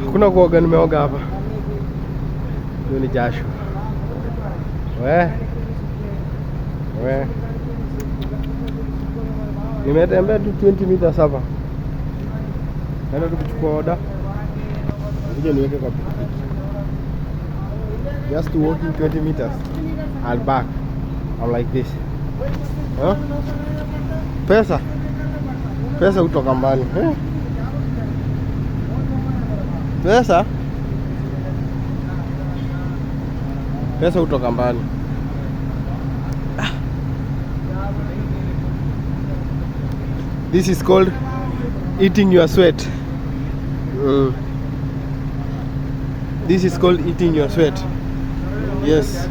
Hakuna kuoga, nimeoga hapa. Hiyo ni jasho. We. Nimetembea tu 20 meters hapa. Naenda tu kuchukua order. Nije niweke kwa pikipiki. Just walking 20 meters. I'll back. I'm like this. Huh? Pesa hutoka mbali. Pesa hutoka mbali. This is called eating your sweat. This is called eating your sweat. Yes.